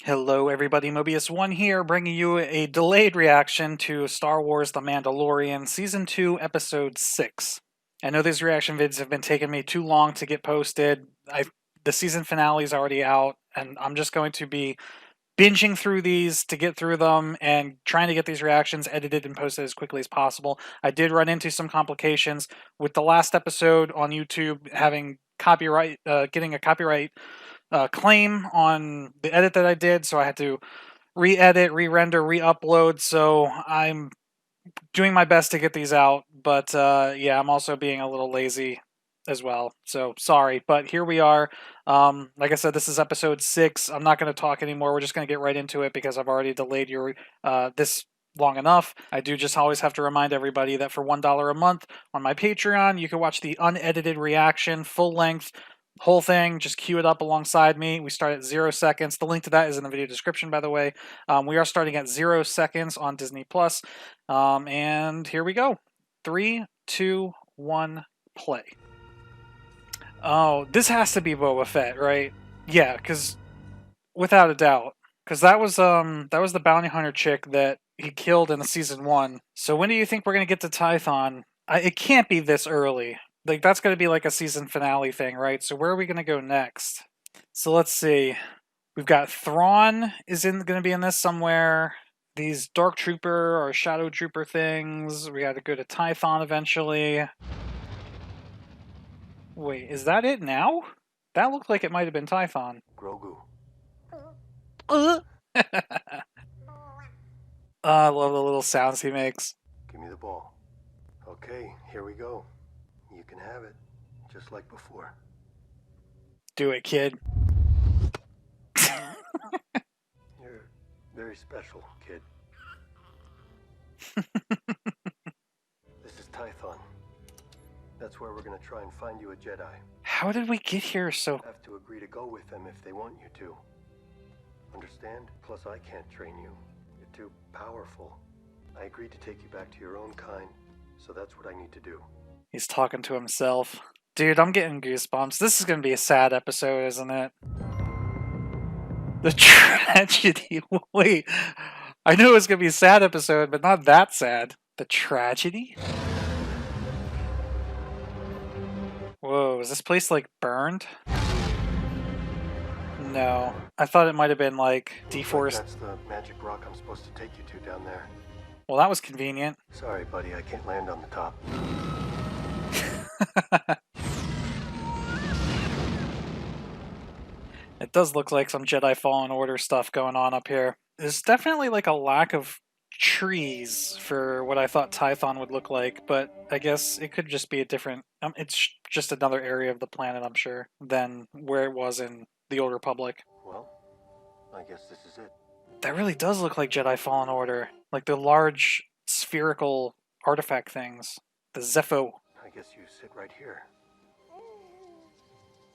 Hello everybody, Mobius1 here, bringing you a delayed reaction to Star Wars The Mandalorian Season 2, Episode 6. I know these reaction vids have been taking me too long to get posted. The season finale is already out, and I'm just going to be binging through these to get through them and trying to get these reactions edited and posted as quickly as possible. I did run into some complications with the last episode on YouTube having getting a copyright claim on the edit that I did, so I had to re-edit, re-render, re-upload. So I'm doing my best to get these out, but yeah, I'm also being a little lazy as well. So sorry, but here we are. Like I said, this is episode 6. I'm not going to talk anymore. We're just going to get right into it because I've already delayed your this long enough. I do just always have to remind everybody that for $1 a month on my Patreon, you can watch the unedited reaction, full length, whole thing. Just queue it up alongside me. We start at 0 seconds. The link to that is in the video description, by the way. We are starting at 0 seconds on Disney Plus. And here we go. 3, 2, 1, play. Oh, this has to be Boba Fett, right? Yeah, because without a doubt, because that was the bounty hunter chick that he killed in the season 1. So when do you think we're gonna get to Tython? It can't be this early. Like that's gonna be like a season finale thing, right? So where are we gonna go next? So let's see. We've got Thrawn is gonna be in this somewhere. These Dark Trooper or Shadow Trooper things. We got to go to Tython eventually. Wait, is that it now? That looked like it might have been Tython. Grogu. I love the little sounds he makes. Give me the ball. Okay, here we go. You can have it, just like before. Do it, kid. You're very special, kid. This is Tython. That's where we're gonna try and find you a Jedi. How did we get here so... You have to agree to go with them if they want you to. Understand? Plus I can't train you. You're too powerful. I agreed to take you back to your own kind, so that's what I need to do. He's talking to himself. Dude, I'm getting goosebumps. This is gonna be a sad episode, isn't it? The tragedy. Wait, I knew it was gonna be a sad episode, but not that sad. The tragedy? Whoa, is this place like burned? No. I thought it might have been like deforested. That's the magic rock I'm supposed to take you to down there. Well, that was convenient. Sorry, buddy, I can't land on the top. It does look like some Jedi Fallen Order stuff going on up here. There's definitely like a lack of trees for what I thought Tython would look like, but I guess it could just be a different... it's just another area of the planet, I'm sure, than where it was in the Old Republic. Well, I guess this is it. That really does look like Jedi Fallen Order. Like the large spherical artifact things. The Zepho. I guess you sit right here.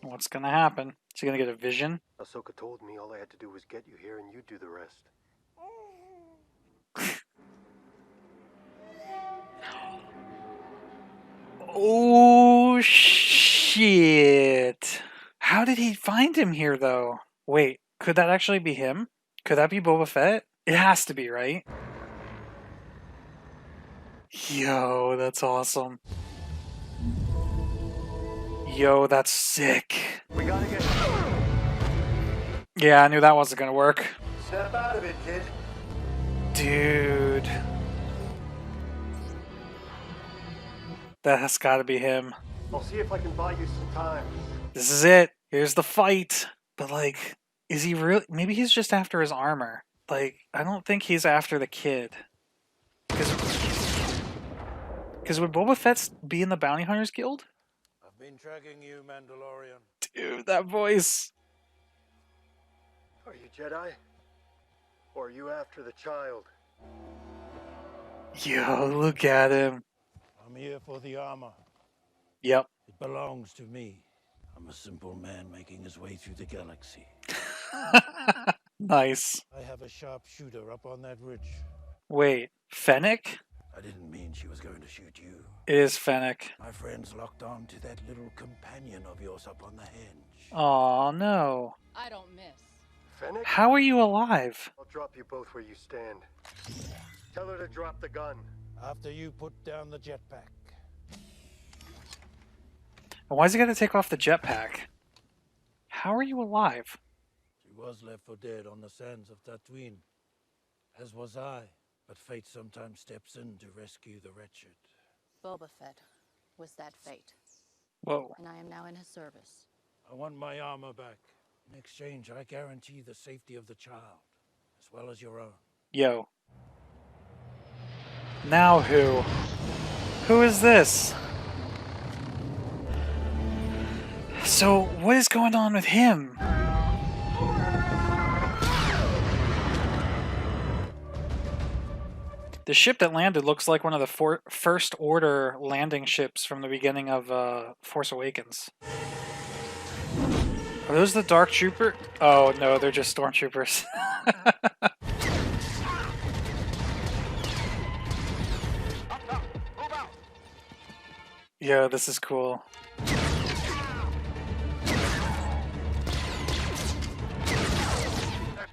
What's gonna happen? Is he gonna get a vision? Ahsoka told me all I had to do was get you here and you do the rest. Oh, shit. How did he find him here, though? Wait, could that actually be him? Could that be Boba Fett? It has to be, right? Yo, that's awesome. Yo, that's sick. We gotta get... Yeah, I knew that wasn't gonna work. Snap out of it, kid. Dude. That's gotta be him. I'll see if I can buy you some time. This is it. Here's the fight. But, like, is he really... Maybe he's just after his armor. Like, I don't think he's after the kid. Because would Boba Fett be in the Bounty Hunters Guild? I've been tracking you, Mandalorian. Dude, that voice. Are you Jedi? Or are you after the child? Yo, look at him. I'm here for the armor. Yep. It belongs to me. I'm a simple man making his way through the galaxy. Nice. I have a sharpshooter up on that ridge. Wait, Fennec? I didn't mean she was going to shoot you. It is Fennec. My friend's locked on to that little companion of yours up on the hinge. Aw, no. I don't miss. Fennec? How are you alive? I'll drop you both where you stand. Tell her to drop the gun. After you put down the jetpack. Why's he gotta take off the jetpack? How are you alive? She was left for dead on the sands of Tatooine, as was I. But fate sometimes steps in to rescue the wretched. Boba Fett was that fate, Whoa. and I am now in his service. I want my armor back. In exchange, I guarantee the safety of the child, as well as your own. Yo. Now who? Who is this? So, what is going on with him? The ship that landed looks like one of the First Order landing ships from the beginning of Force Awakens. Are those the Dark Trooper? Oh no, they're just Stormtroopers. Yo, this is cool. There's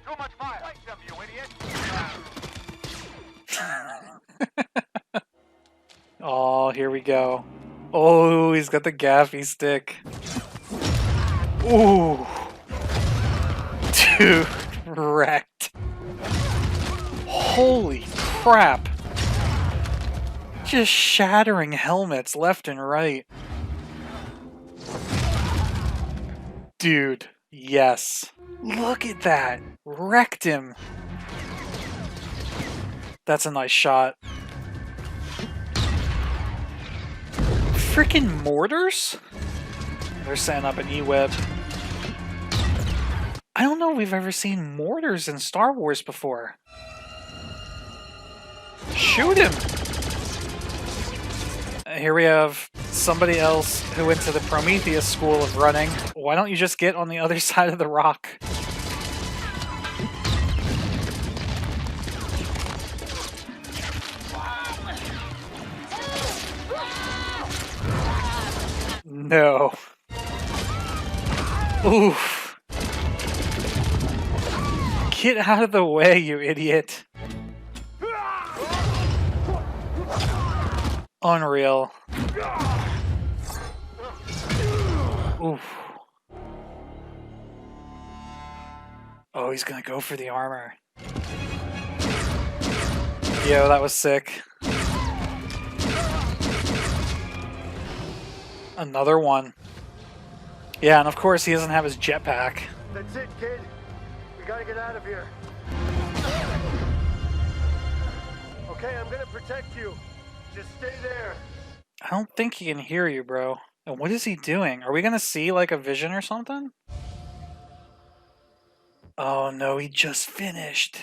too much fire. Light them, you idiot. Oh, here we go. Oh, he's got the gaffy stick. Ooh. Dude, wrecked. Holy crap. Just shattering helmets left and right. Dude, yes. Look at that. Wrecked him. That's a nice shot. Freaking mortars? They're setting up an E-web. I don't know if we've ever seen mortars in Star Wars before. Shoot him! Here we have somebody else who went to the Prometheus school of running. Why don't you just get on the other side of the rock? No. Oof. Get out of the way, you idiot. Unreal. Oof. Oh, he's gonna go for the armor. Yo, that was sick. Another one. Yeah, and of course he doesn't have his jetpack. That's it, kid. We gotta get out of here. Okay, I'm gonna protect you. Just stay there. I don't think he can hear you, bro. And what is he doing? Are we gonna see like a vision or something? Oh no, he just finished.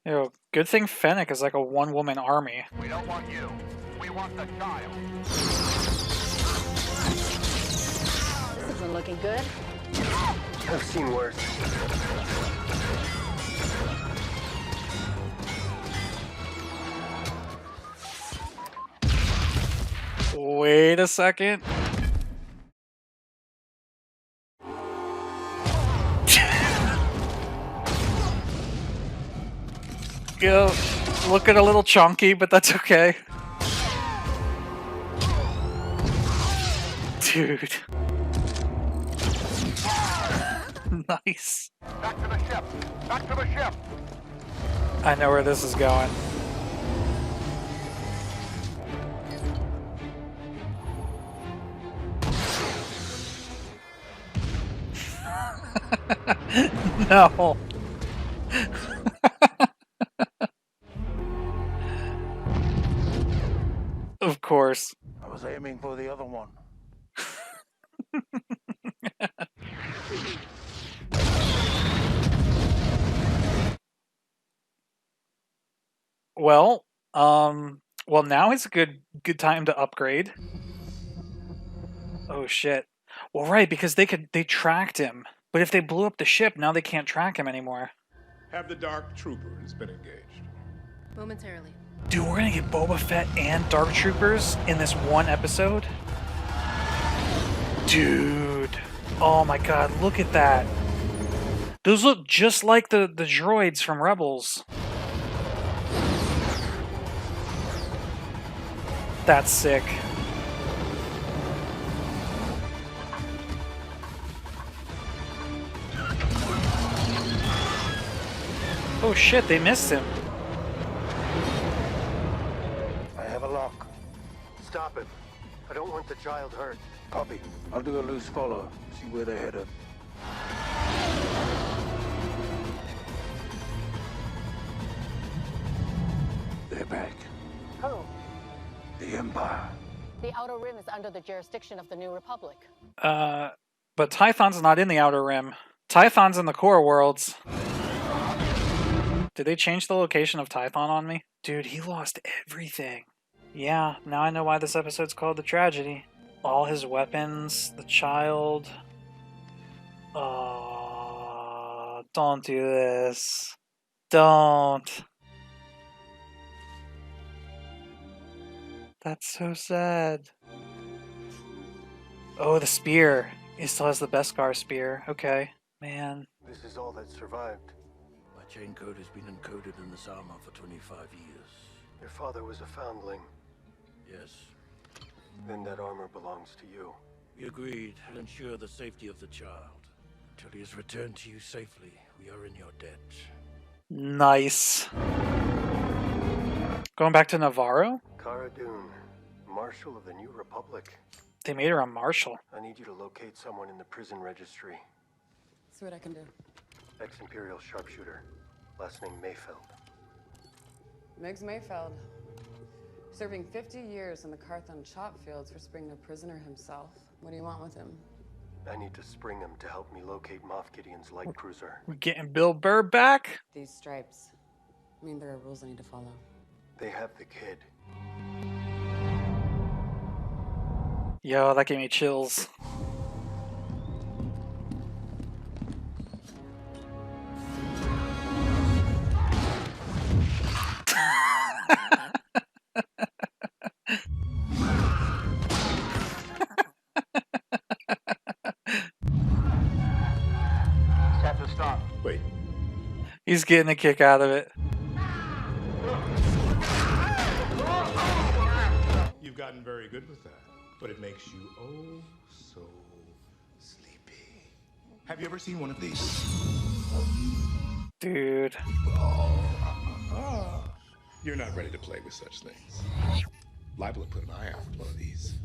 Yo, good thing Fennec is like a one-woman army. We don't want you. We want the child. This isn't looking good. I've seen worse. Wait a second. Go. Looking a little chunky, but that's okay. Dude. Nice. Back to the ship. Back to the ship. I know where this is going. No. Of course. I was aiming for the other one. Well, now is a good time to upgrade. Oh shit. Well, right, because they tracked him. But if they blew up the ship, now they can't track him anymore. Have the Dark Trooper has been engaged. Momentarily. Dude, we're gonna get Boba Fett and Dark Troopers in this one episode? Dude. Oh my god, look at that. Those look just like the droids from Rebels. That's sick. Oh shit, they missed him. I have a lock. Stop it. I don't want the child hurt. Copy. I'll do a loose follow. See where they're headed. They're back. Who? The Empire. The Outer Rim is under the jurisdiction of the New Republic. But Tython's not in the Outer Rim. Tython's in the core worlds. Did they change the location of Tython on me? Dude, he lost everything. Yeah, now I know why this episode's called The Tragedy. All his weapons, the child. Oh, don't do this. Don't. That's so sad. Oh, the spear. He still has the Beskar spear. Okay. Man. This is all that survived. My chain code has been encoded in this armor for 25 years. Your father was a foundling. Yes. Then that armor belongs to you. We agreed to ensure the safety of the child. Until he is returned to you safely, we are in your debt. Nice. Going back to Navarro? Cara Dune, Marshal of the New Republic. They made her a marshal. I need you to locate someone in the prison registry. See what I can do. Ex-Imperial sharpshooter. Last name Mayfeld. Miggs Mayfeld. Serving 50 years in the Carthon chop fields for springing a prisoner himself. What do you want with him? I need to spring him to help me locate Moff Gideon's light cruiser. We're getting Bill Burr back? These stripes. I mean, there are rules I need to follow. They have the kid. Yo, that gave me chills. Set to stop. Wait, He's getting a kick out of it. you've gotten very good with that, but it makes you oh so sleepy. Have you ever seen one of these? Dude. You're not ready to play with such things. Liable to put an eye out for one of these.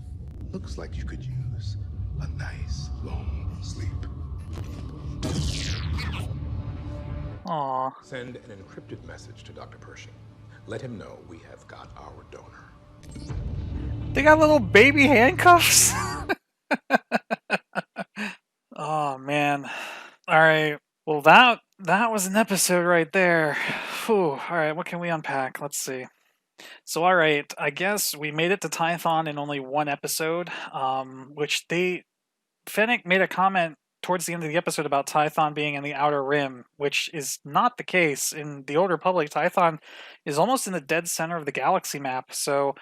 Looks like you could use a nice long sleep. Aw. Send an encrypted message to Dr. Pershing. Let him know we have got our donor. They got little baby handcuffs? Oh, man. Alright. Well, that was an episode right there. Whew. Alright, what can we unpack? Let's see. So, alright, I guess we made it to Tython in only one episode, which Fennec made a comment towards the end of the episode about Tython being in the Outer Rim, which is not the case. In the Old Republic, Tython is almost in the dead center of the galaxy map, so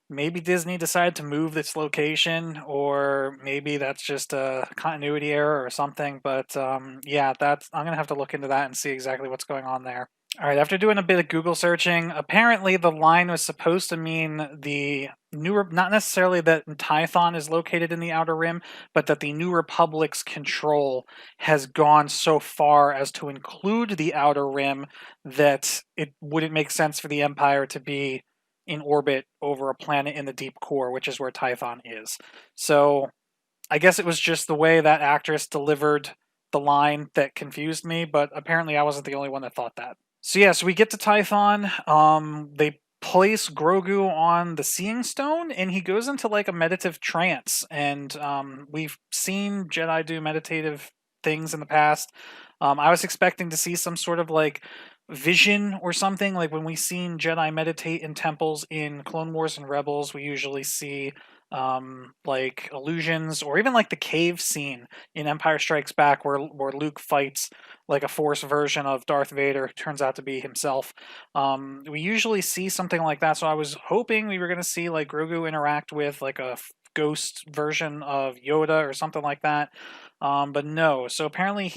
maybe Disney decided to move its location, or maybe that's just a continuity error or something, but yeah, I'm going to have to look into that and see exactly what's going on there. Alright, after doing a bit of Google searching, apparently the line was supposed to mean the not necessarily that Tython is located in the Outer Rim, but that the New Republic's control has gone so far as to include the Outer Rim that it wouldn't make sense for the Empire to be in orbit over a planet in the deep core, which is where Tython is. So I guess it was just the way that actress delivered the line that confused me, but apparently I wasn't the only one that thought that. So yeah, so we get to Tython. They place Grogu on the Seeing Stone, and he goes into like a meditative trance. And we've seen Jedi do meditative things in the past. I was expecting to see some sort of like vision or something, like when we've seen Jedi meditate in temples in Clone Wars and Rebels. We usually see like illusions, or even like the cave scene in Empire Strikes Back where Luke fights like a Force version of Darth Vader, turns out to be himself. We usually see something like that, so I was hoping we were going to see like Grogu interact with like a ghost version of Yoda or something like that. But no. So apparently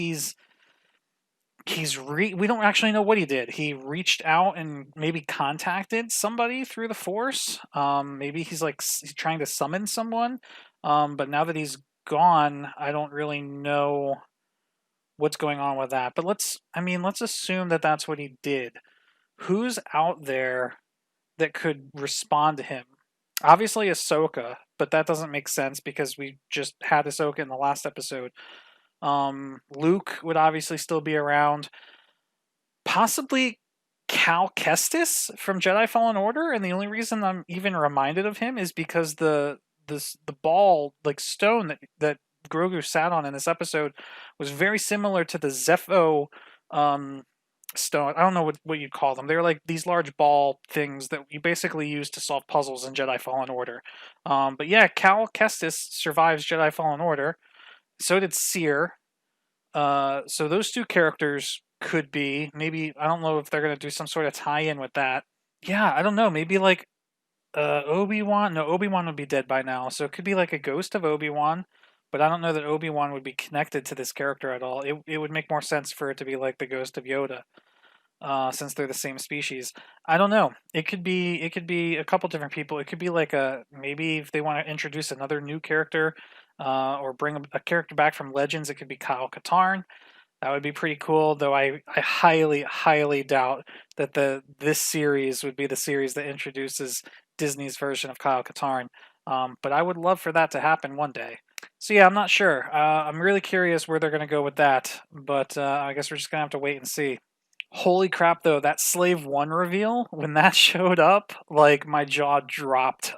we don't actually know what he did. He reached out and maybe contacted somebody through the Force. Maybe he's like he's trying to summon someone. But now that he's gone, I don't really know what's going on with that. But let's assume that that's what he did. Who's out there that could respond to him? Obviously Ahsoka, but that doesn't make sense because we just had Ahsoka in the last episode. Luke would obviously still be around. Possibly Cal Kestis from Jedi Fallen Order, and the only reason I'm even reminded of him is because the ball, like stone that Grogu sat on in this episode was very similar to the Zepho stone. I don't know what you'd call them. They're like these large ball things that you basically use to solve puzzles in Jedi Fallen Order. But yeah, Cal Kestis survives Jedi Fallen Order. So did Seer. So those two characters could be, maybe, I don't know if they're going to do some sort of tie-in with that. Yeah, I don't know. Maybe like Obi-Wan. No, Obi-Wan would be dead by now. So it could be like a ghost of Obi-Wan. But I don't know that Obi-Wan would be connected to this character at all. It would make more sense for it to be like the ghost of Yoda. Since they're the same species. I don't know. It could be a couple different people. It could be like maybe if they want to introduce another new character, or bring a character back from Legends, it could be Kyle Katarn. That would be pretty cool, though I highly, highly doubt that this series would be the series that introduces Disney's version of Kyle Katarn. But I would love for that to happen one day. So yeah, I'm not sure. I'm really curious where they're going to go with that, but I guess we're just going to have to wait and see. Holy crap, though, that Slave 1 reveal, when that showed up, like, my jaw dropped.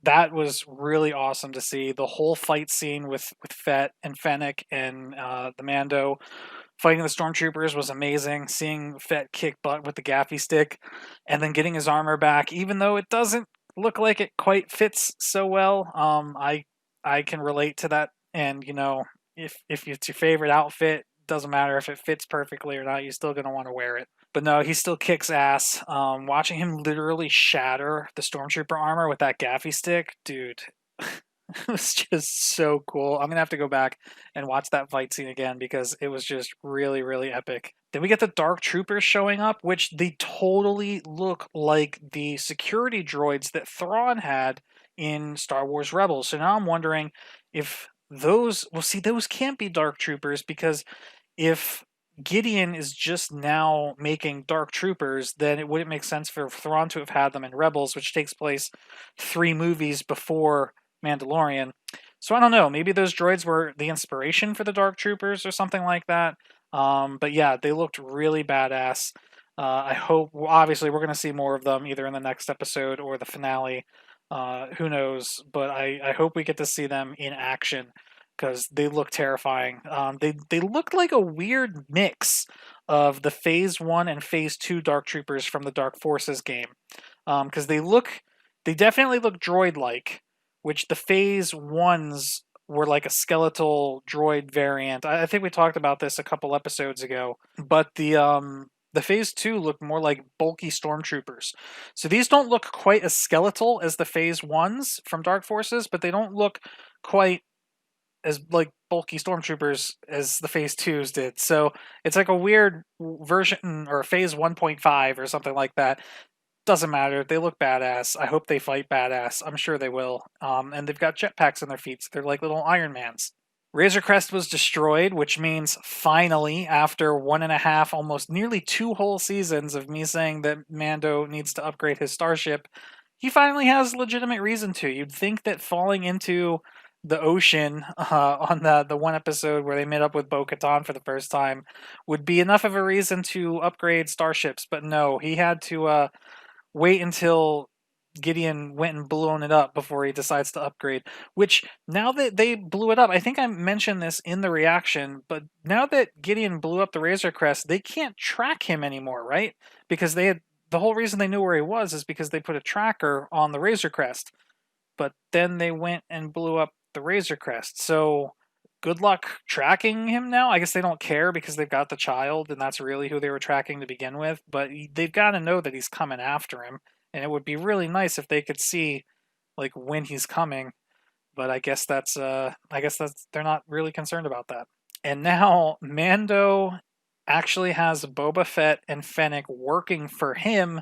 That was really awesome to see. The whole fight scene with Fett and Fennec and the Mando fighting the Stormtroopers was amazing. Seeing Fett kick butt with the gaffy stick and then getting his armor back, even though it doesn't look like it quite fits so well, I can relate to that. And, if it's your favorite outfit, doesn't matter if it fits perfectly or not, you're still going to want to wear it. But no, he still kicks ass. Watching him literally shatter the Stormtrooper armor with that gaffy stick, dude, it was just so cool. I'm going to have to go back and watch that fight scene again because it was just really, really epic. Then we get the Dark Troopers showing up, which they totally look like the security droids that Thrawn had in Star Wars Rebels. So now I'm wondering if those can't be Dark Troopers, because if Gideon is just now making Dark Troopers, then it wouldn't make sense for Thrawn to have had them in Rebels, which takes place 3 movies before Mandalorian. So I don't know. Maybe those droids were the inspiration for the Dark Troopers or something like that. But yeah, they looked really badass. I hope, obviously, we're going to see more of them either in the next episode or the finale. Who knows? But I hope we get to see them in action, because they look terrifying. They look like a weird mix of the Phase 1 and Phase 2 Dark Troopers from the Dark Forces game. Because they definitely look droid-like, which the Phase 1s were like a skeletal droid variant. I think we talked about this a couple episodes ago. But the Phase 2 look more like bulky Stormtroopers. So these don't look quite as skeletal as the Phase 1s from Dark Forces, but they don't look quite as like bulky Stormtroopers as the Phase 2s did. So it's like a weird version, or Phase 1.5 or something like that. Doesn't matter. They look badass. I hope they fight badass. I'm sure they will. And they've got jetpacks on their feet, so they're like little Iron Mans. Razor Crest was destroyed, which means finally, after 1.5, almost nearly 2 whole seasons of me saying that Mando needs to upgrade his starship, he finally has legitimate reason to. You'd think that falling into the ocean on the one episode where they met up with Bo-Katan for the first time would be enough of a reason to upgrade starships, but no, he had to wait until Gideon went and blown it up before he decides to upgrade. Which, now that they blew it up, I think I mentioned this in the reaction, but now that Gideon blew up the Razor Crest, they can't track him anymore, right? Because the whole reason they knew where he was is because they put a tracker on the Razor Crest. But then they went and blew up the Razor Crest. So good luck tracking him now. I guess they don't care because they've got the child, and that's really who they were tracking to begin with. But they've got to know that he's coming after him, and it would be really nice if they could see like when he's coming. But I guess that's they're not really concerned about that. And now Mando actually has Boba Fett and Fennec working for him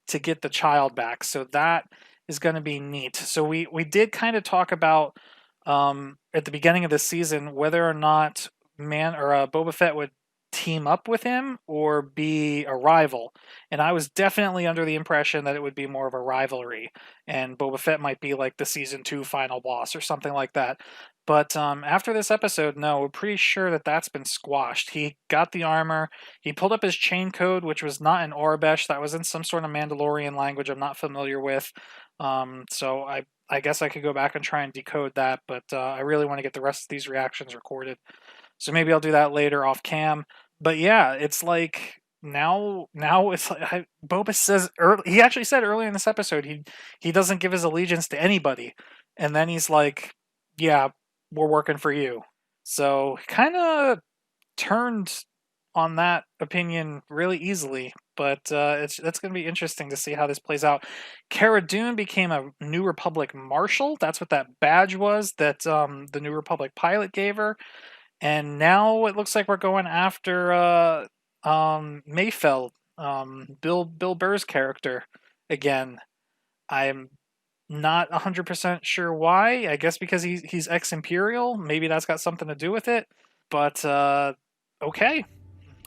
to get the child back. So that is going to be neat. So we did kind of talk about at the beginning of the season whether or not Boba Fett would team up with him or be a rival. And I was definitely under the impression that it would be more of a rivalry, and Boba Fett might be like the season 2 final boss or something like that. But after this episode, no, we're pretty sure that that's been squashed. He got the armor. He pulled up his chain code, which was not in Orabesh. That was in some sort of Mandalorian language I'm not familiar with. So I guess I could go back and try and decode that, but I really want to get the rest of these reactions recorded. So maybe I'll do that later off cam. But yeah, it's like now it's like Boba says he actually said earlier in this episode he doesn't give his allegiance to anybody, and then he's like, yeah, we're working for you. So kind of turned on that opinion really easily, but that's going to be interesting to see how this plays out. Cara Dune became a New Republic Marshal. That's what that badge was that the New Republic pilot gave her. And now it looks like we're going after Mayfeld, Bill Burr's character again. I'm not 100% sure why. I guess because he's ex-Imperial. Maybe that's got something to do with it. But okay.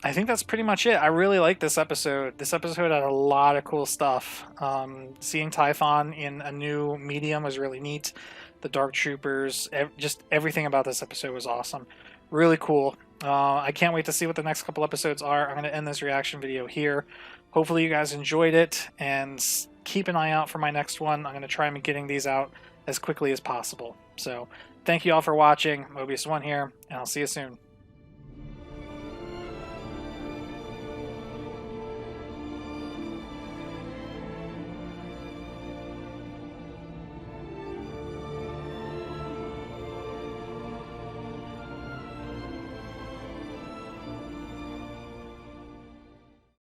I think that's pretty much it. I really like this episode. This episode had a lot of cool stuff. Seeing Tython in a new medium was really neat. The Dark Troopers, just everything about this episode was awesome. Really cool. I can't wait to see what the next couple episodes are. I'm going to end this reaction video here. Hopefully you guys enjoyed it, and keep an eye out for my next one. I'm going to try and getting these out as quickly as possible. So thank you all for watching. Mobius1 here, and I'll see you soon.